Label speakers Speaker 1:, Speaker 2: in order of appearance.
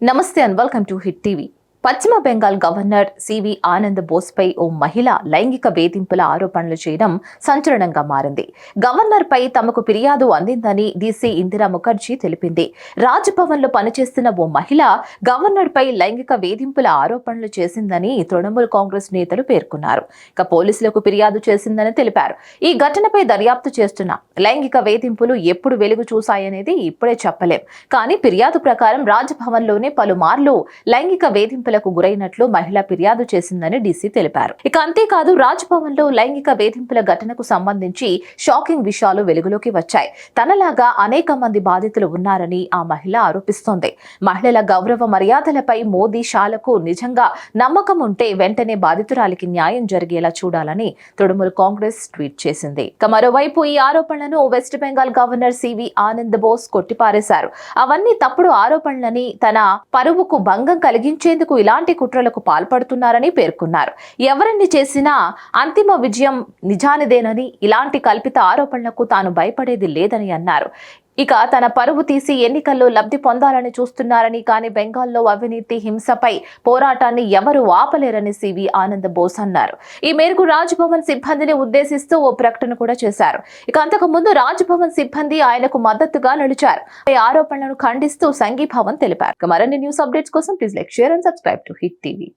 Speaker 1: నమస్తే and welcome to hit TV. పశ్చిమ Bengal governor C V Anand Bose పై ఓ మహిళ లైంగిక వేధింపుల ఆరోపణలు చేయడం సంచలనంగా మారింది. గవర్నర్ పై తమకు ఫిర్యాదు అందిందని డీసీ ఇందిరా ముఖర్జీ తెలిపింది. రాజ్ భవన్ లో పనిచేస్తున్న ఓ మహిళ గవర్నర్ పై లైంగిక వేధింపుల ఆరోపణలు చేసిందని తృణమూల్ కాంగ్రెస్ నేతలు పేర్కొన్నారు. ఇక పోలీసులకు ఫిర్యాదు చేసిందని తెలిపారు. ఈ ఘటనపై దర్యాప్తు చేస్తున్న లైంగిక వేధింపులు ఎప్పుడు వెలుగు చూశాయనేది ఇప్పుడే చెప్పలేం. కానీ ఫిర్యాదు ప్రకారం రాజ్ భవన్ లోనే పలుమార్లు లైంగిక వేధింపులకు గురైనట్లు మహిళ ఫిర్యాదు చేసిందని డీసీ తెలిపారు. ఇక అంతేకాదు రాజ్ భవన్ లో లైంగిక వేధింపుల ఘటనకు సంబంధించి షాకింగ్ విషయాలు వెలుగులోకి వచ్చాయి. తనలాగా అనేక మంది బాధితులు ఉన్నారని ఆ మహిళ ఆరోపిస్తోంది. మహిళల గౌరవ మర్యాదలపై మోదీ షాలకు నిజంగా నమ్మకం ఉంటే వెంటనే బాధితురాలికి న్యాయం జరిగేలా చూడాలని తృణమూల్ కాంగ్రెస్ ట్వీట్ చేసింది. ఇక మరోవైపు ఈ ఆరోపణలను West Bengal governor C V Anand Bose కొట్టిపారేశారు. అవన్నీ తప్పుడు ఆరోపణలని, తన పరువుకు భంగం కలిగించేందుకు ఇలాంటి కుట్రలకు పాల్పడుతున్నారని పేర్కొన్నారు. ఎవరిని చేసినా అంతిమ విజయం నిజానిదేనని, ఇలాంటి కల్పిత ఆరోపణలకు తాను భయపడేది లేదని అన్నారు. ఇక తన పరువు తీసి ఎన్నికల్లో లబ్ధి పొందాలని చూస్తున్నారని, కానీ బెంగాల్లో అవినీతి హింసపై పోరాటాన్ని ఎవరూ ఆపలేరని సివి ఆనంద్ బోస్ అన్నారు. ఈ మేరకు రాజ్ భవన్ సిబ్బందిని ఉద్దేశిస్తూ ఓ ప్రకటన కూడా చేశారు. ఇక అంతకు ముందు రాజ్ భవన్ సిబ్బంది ఆయనకు మద్దతుగా నిలిచారు. ఈ ఆరోపణలను ఖండిస్తూ సంఘీభావం తెలిపారు. మరిన్ని న్యూస్ అప్డేట్స్ కోసం please like, share and subscribe to hit TV.